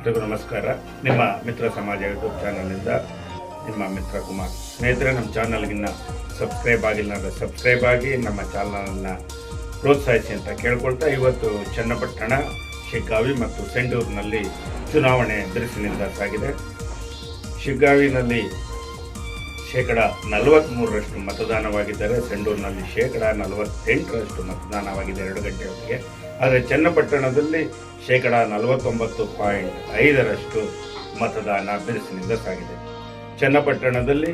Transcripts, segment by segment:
ಎಲ್ರಿಗೂ ನಮಸ್ಕಾರ. ನಿಮ್ಮ ಮಿತ್ರ ಸಮಾಜ ಯೂಟ್ಯೂಬ್ ಚಾನಲ್ನಿಂದ ನಿಮ್ಮ ಮಿತ್ರ ಕುಮಾರ್. ಸ್ನೇಹಿತರೆ, ನಮ್ಮ ಚಾನಲ್ಗಿನ್ನ ಸಬ್ಸ್ಕ್ರೈಬ್ ಆಗಿಲ್ಲ ಅಂದರೆ ಸಬ್ಸ್ಕ್ರೈಬ್ ಆಗಿ ನಮ್ಮ ಚಾನಲ್ನ ಪ್ರೋತ್ಸಾಹಿಸಿ ಅಂತ ಕೇಳ್ಕೊಳ್ತಾ, ಇವತ್ತು ಚನ್ನಪಟ್ಟಣ, ಶಿಗ್ಗಾವಿ ಮತ್ತು ಸೆಂಡೂರಿನಲ್ಲಿ ಚುನಾವಣೆ ಬಿರುಸಿನಿಂದ ಸಾಗಿದೆ. ಶಿಗ್ಗಾವಿನಲ್ಲಿ 43% ಮತದಾನವಾಗಿದ್ದರೆ ಸೆಂಡೂರಿನಲ್ಲಿ 48% ಮತದಾನವಾಗಿದೆ 2 ಗಂಟೆ ಹೊತ್ತಿಗೆ. ಆದರೆ ಚನ್ನಪಟ್ಟಣದಲ್ಲಿ 49.5% ಮತದಾನ ಬಿರುಸಿನಿಂದ ಸಾಗಿದೆ. ಚನ್ನಪಟ್ಟಣದಲ್ಲಿ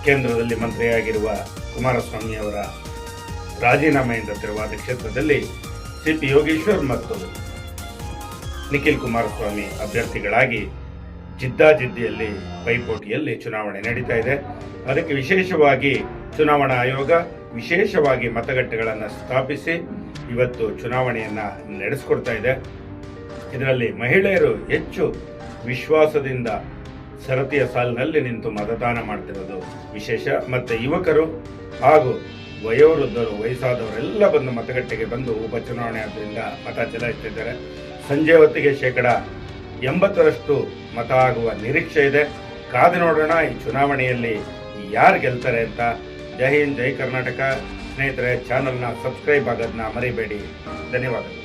ಕೇಂದ್ರದಲ್ಲಿ ಮಂತ್ರಿಯಾಗಿರುವ ಕುಮಾರಸ್ವಾಮಿಯವರ ರಾಜೀನಾಮೆಯಿಂದ ತೆರವಾದ ಕ್ಷೇತ್ರದಲ್ಲಿ ಸಿಪಿ ಯೋಗೇಶ್ವರ್ ಮತ್ತು ನಿಖಿಲ್ ಕುಮಾರಸ್ವಾಮಿ ಅಭ್ಯರ್ಥಿಗಳಾಗಿ ಜಿದ್ದಾಜಿದ್ದಿಯಲ್ಲಿ ಪೈಪೋಟಿಯಲ್ಲಿ ಚುನಾವಣೆ ನಡೀತಾ ಇದೆ. ಅದಕ್ಕೆ ವಿಶೇಷವಾಗಿ ಚುನಾವಣಾ ಆಯೋಗ ವಿಶೇಷವಾಗಿ ಮತಗಟ್ಟೆಗಳನ್ನು ಸ್ಥಾಪಿಸಿ ಇವತ್ತು ಚುನಾವಣೆಯನ್ನು ನಡೆಸಿಕೊಡ್ತಾ ಇದೆ. ಇದರಲ್ಲಿ ಮಹಿಳೆಯರು ಹೆಚ್ಚು ವಿಶ್ವಾಸದಿಂದ ಸರತಿಯ ಸಾಲಿನಲ್ಲಿ ನಿಂತು ಮತದಾನ ಮಾಡ್ತಿರೋದು ವಿಶೇಷ. ಮತ್ತು ಯುವಕರು ಹಾಗೂ ವಯೋವೃದ್ಧರು, ವಯಸ್ಸಾದವರೆಲ್ಲ ಬಂದು ಮತಗಟ್ಟೆಗೆ ಬಂದು ಉಪಚುನಾವಣೆ ಆದ್ದರಿಂದ ಮತ ಚಲಾಯಿಸ್ತಿದ್ದಾರೆ. ಸಂಜೆ ಹೊತ್ತಿಗೆ 80% ಮತ ಆಗುವ ನಿರೀಕ್ಷೆ ಇದೆ. ಕಾದು ನೋಡೋಣ ಈ ಚುನಾವಣೆಯಲ್ಲಿ ಯಾರು ಗೆಲ್ತಾರೆ ಅಂತ. ಜೈ ಹಿಂದ್, ಜೈ ಕರ್ನಾಟಕ. ಸ್ನೇಹಿತರೆ, ಚಾನಲ್ನ ಸಬ್ಸ್ಕ್ರೈಬ್ ಆಗೋದನ್ನ ಮರಿಬೇಡಿ. ಧನ್ಯವಾದಗಳು.